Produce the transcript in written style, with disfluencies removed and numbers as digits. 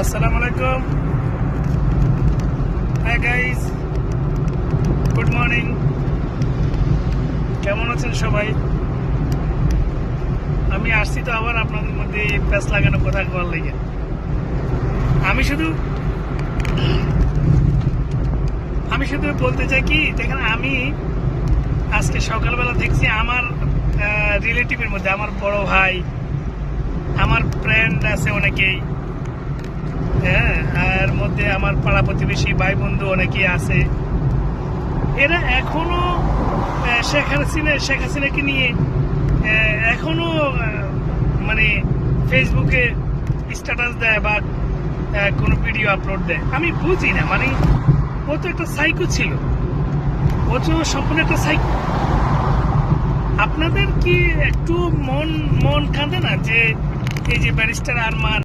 আসসালামু আলাইকুম। Hi guys, good morning. কেমন আছেন সবাই? আমি আসছি তো আবার আপনাদের মধ্যে প্যাচ লাগানো কথা বলার লেগে। আমি শুধু বলতে চাই কি, দেখেন আমি আজকে সকালবেলা দেখছি আমার রিলেটিভের মধ্যে আমার বড় ভাই, আমার ফ্রেন্ড আছে অনেকেই, হ্যাঁ, আর মধ্যে আমার পাড়া প্রতিবেশী ভাই বন্ধু অনেকেই আছে। এরা এখনো শেখ হাসিনাকে নিয়ে এখনো মানে ফেসবুকে স্ট্যাটাস দেয় বা কোনো ভিডিও আপলোড দেয়। আমি বুঝি না, মানে ও তো একটা সাইকো ছিল, ও তো সম্পূর্ণ একটা সাইকো। আপনাদের কি একটু মন কাঁদে না যে এই যে ব্যারিস্টার আরমান